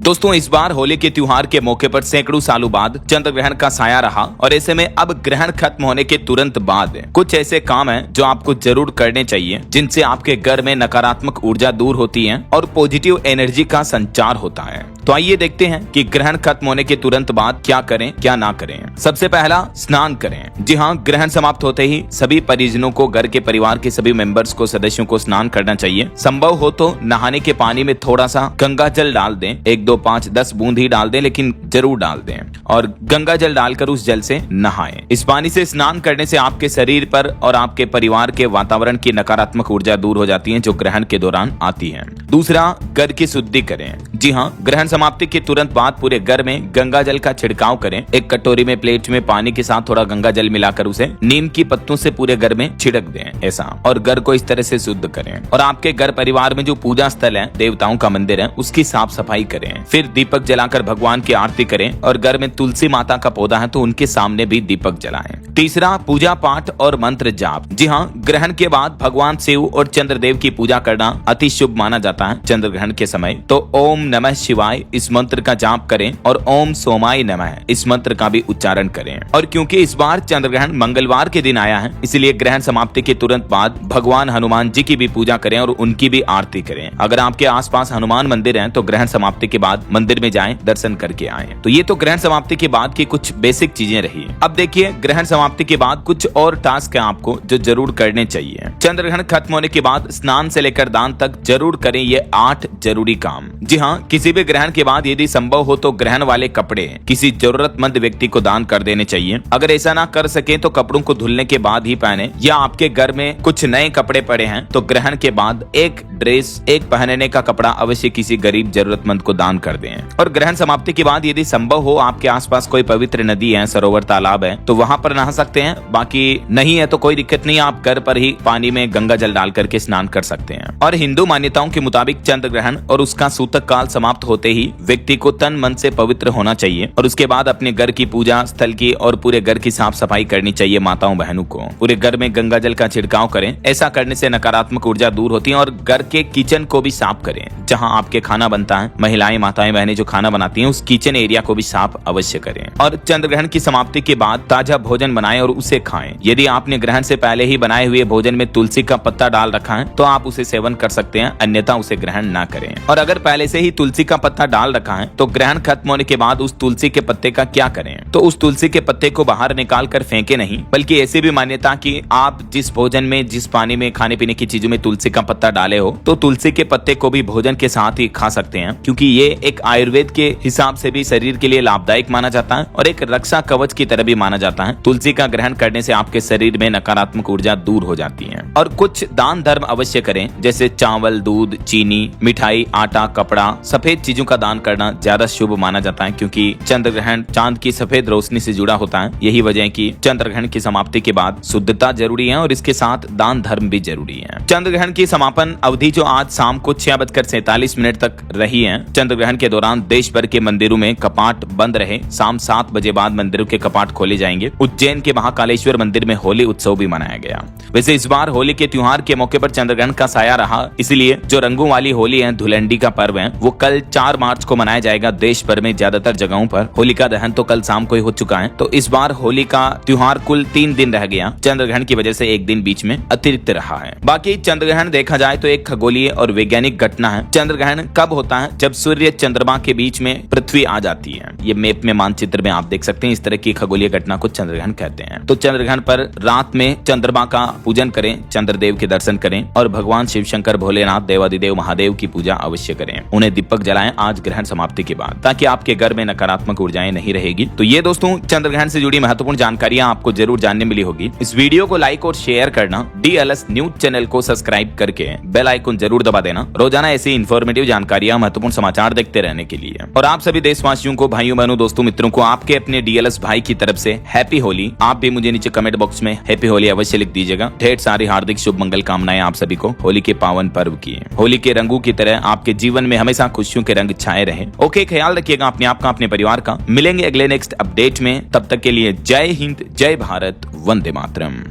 दोस्तों इस बार होली के त्योहार के मौके पर सैकड़ों सालों बाद चंद्र ग्रहण का साया रहा और ऐसे में अब ग्रहण खत्म होने के तुरंत बाद कुछ ऐसे काम हैं जो आपको जरूर करने चाहिए जिनसे आपके घर में नकारात्मक ऊर्जा दूर होती है और पॉजिटिव एनर्जी का संचार होता है। तो आइए देखते हैं कि ग्रहण खत्म होने के तुरंत बाद क्या करें क्या ना करें। सबसे पहला, स्नान करें। जी हाँ, ग्रहण समाप्त होते ही सभी परिजनों को, घर के परिवार के सभी मेंबर्स को, सदस्यों को स्नान करना चाहिए। संभव हो तो नहाने के पानी में थोड़ा सा गंगा जल डाल दें, 1 2 5 10 बूंद ही डाल दें, लेकिन जरूर डाल दें और गंगा जल डालकर उस जल से नहाएं। इस पानी से स्नान करने से आपके शरीर पर और आपके परिवार के वातावरण की नकारात्मक ऊर्जा दूर हो जाती है जो ग्रहण के दौरान आती है। दूसरा, घर की शुद्धि करें। जी हाँ, ग्रहण समाप्ति के तुरंत बाद पूरे घर में गंगा जल का छिड़काव करें। एक कटोरी में, प्लेट में पानी के साथ थोड़ा गंगा जल मिलाकर उसे नीम की पत्तों से पूरे घर में छिड़क दें ऐसा, और घर को इस तरह से शुद्ध करें। और आपके घर परिवार में जो पूजा स्थल है, देवताओं का मंदिर है, उसकी साफ सफाई करें। फिर दीपक जलाकर भगवान की आरती करें और घर में तुलसी माता का पौधा है तो उनके सामने भी दीपक जलाएं। तीसरा, पूजा पाठ और मंत्र जाप। जी हाँ, ग्रहण के बाद भगवान शिव और चंद्रदेव की पूजा करना अति शुभ माना जाता है चंद्र ग्रहण के समय। तो ओम नमः शिवाय इस मंत्र का जाप करें और ओम सोमाय नमः इस मंत्र का भी उच्चारण करें। और क्योंकि इस बार चंद्र ग्रहण मंगलवार के दिन आया है, इसलिए ग्रहण समाप्ति के तुरंत बाद भगवान हनुमान जी की भी पूजा करें और उनकी भी आरती करें। अगर आपके आसपास हनुमान मंदिर है तो ग्रहण समाप्ति के बाद मंदिर में जाएं, दर्शन करके आएं। तो ये तो ग्रहण समाप्ति के बाद की कुछ बेसिक चीजें रही। अब देखिए, ग्रहण समाप्ति के बाद कुछ और टास्क है आपको जो जरूर करने चाहिए। चंद्र ग्रहण खत्म होने के बाद स्नान से लेकर दान तक जरूर करें ये 8 जरूरी काम। जी हाँ, किसी भी ग्रहण के बाद यदि संभव हो तो ग्रहण वाले कपड़े किसी जरूरतमंद व्यक्ति को दान कर देने चाहिए। अगर ऐसा ना कर सके तो कपड़ों को धुलने के बाद ही पहने, या आपके घर में कुछ नए कपड़े पड़े हैं तो ग्रहण के बाद एक ड्रेस, एक पहनने का कपड़ा अवश्य किसी गरीब जरूरतमंद को दान कर दें। और ग्रहण समाप्ति के बाद यदि संभव हो आपके आसपास कोई पवित्र नदी है, सरोवर, तालाब है तो वहां पर नहा सकते हैं। बाकी नहीं है तो कोई दिक्कत नहीं, आप घर पर ही पानी में गंगा जल डाल करके स्नान कर सकते हैं। और हिंदू मान्यताओं के मुताबिक चंद्र ग्रहण और उसका सूतक काल समाप्त होते ही व्यक्ति को तन मन से पवित्र होना चाहिए और उसके बाद अपने घर की पूजा स्थल की और पूरे घर की साफ सफाई करनी चाहिए। माताओं बहनों को पूरे घर में गंगा जल का छिड़काव करें। ऐसा करने से नकारात्मक ऊर्जा दूर होती है। और घर के किचन को भी साफ करें, जहां आपके खाना बनता है। महिलाएं, माताएं, बहनें जो खाना बनाती हैं उस किचन एरिया को भी साफ अवश्य करें। और चंद्र ग्रहण की समाप्ति के बाद ताजा भोजन बनाएं और उसे खाएं। यदि आपने ग्रहण से पहले ही बनाए हुए भोजन में तुलसी का पत्ता डाल रखा है तो आप उसे सेवन कर सकते हैं, अन्यथा उसे ग्रहण ना करें। और अगर पहले से ही तुलसी का पत्ता डाल रखा है तो ग्रहण खत्म होने के बाद उस तुलसी के पत्ते का क्या करें? तो उस तुलसी के पत्ते को बाहर निकाल कर फेंके नहीं, बल्कि ऐसी भी मान्यता कि आप जिस भोजन में, जिस पानी में, खाने पीने की चीजों में तुलसी का पत्ता डाले हो तो तुलसी के पत्ते को भी भोजन के साथ ही खा सकते हैं, क्योंकि ये एक आयुर्वेद के हिसाब से भी शरीर के लिए लाभदायक माना जाता है और एक रक्षा कवच की तरह भी माना जाता है। तुलसी का ग्रहण करने से आपके शरीर में नकारात्मक ऊर्जा दूर हो जाती है। और कुछ दान धर्म अवश्य करें, जैसे चावल, दूध, चीनी, मिठाई, आटा, कपड़ा, सफेद चीजों का दान करना ज्यादा शुभ माना जाता है, क्योंकि चंद्र ग्रहण चांद की सफेद रोशनी से जुड़ा होता है। यही वजह है कि चंद्र ग्रहण की समाप्ति के बाद शुद्धता जरूरी है और इसके साथ दान धर्म भी जरूरी है। चंद्र ग्रहण की समापन अवधि जो आज शाम को 6:47 तक रही है। चंद्र ग्रहण के दौरान देश भर के मंदिरों में कपाट बंद रहे। शाम 7 बजे बाद मंदिरों के कपाट खोले जाएंगे। उज्जैन के महाकालेश्वर मंदिर में होली उत्सव भी मनाया गया। वैसे इस बार होली के त्योहार के मौके पर चंद्र ग्रहण का साया रहा, इसलिए जो रंगों वाली होली है, धुलंडी का पर्व है, वो कल 4 मार्च को मनाया जाएगा। देश भर में ज्यादातर जगहों पर होलिका दहन तो कल शाम को ही हो चुका है। तो इस बार होली का त्योहार कुल 3 दिन रह गया। चंद्र ग्रहण की वजह से एक दिन बीच में अतिरिक्त रहा है। बाकी चंद्र ग्रहण देखा जाए तो एक खगोलीय और वैज्ञानिक घटना है। चंद्र ग्रहण कब होता है? जब सूर्य चंद्रमा के बीच में पृथ्वी आ जाती है। ये मैप में, मानचित्र में आप देख सकते हैं। इस तरह की खगोलीय घटना को चंद्र ग्रहण कहते हैं। तो चंद्र ग्रहण पर रात में चंद्रमा का पूजन करें, चंद्रदेव के दर्शन करें और भगवान शिव शंकर, भोलेनाथ, देवादिदेव महादेव की पूजा अवश्य करें। उन्हें दीपक जलाएं आज ग्रहण समाप्ति के बाद, ताकि आपके घर में नकारात्मक ऊर्जाएं नहीं रहेगी। तो ये दोस्तों चंद्र ग्रहण से जुड़ी महत्वपूर्ण जानकारियां आपको जरूर जानने मिली होगी। इस वीडियो को लाइक और शेयर करना, DLS न्यूज चैनल को सब्सक्राइब करके बेल आइकन जरूर दबा देना, रोजाना ऐसी इन्फॉर्मेटिव जानकारियां, महत्वपूर्ण समाचार देखते रहने के लिए। और आप सभी देशवासियों को, भाइयों बहनों, दोस्तों, मित्रों को आपके अपने DLS भाई की तरफ से हैप्पी होली। आप भी मुझे नीचे कमेंट बॉक्स में हैप्पी होली अवश्य लिख दीजिएगा। ढेर सारी हार्दिक शुभ मंगल कामनाएं आप सभी को होली के पावन पर्व की। होली के रंगों की तरह आपके जीवन में हमेशा खुशियों के रंग छाए रहे। ओके, ख्याल रखिएगा अपने आप का, अपने परिवार का। मिलेंगे अगले नेक्स्ट अपडेट में। तब तक के लिए जय हिंद, जय भारत, वंदे मातरम।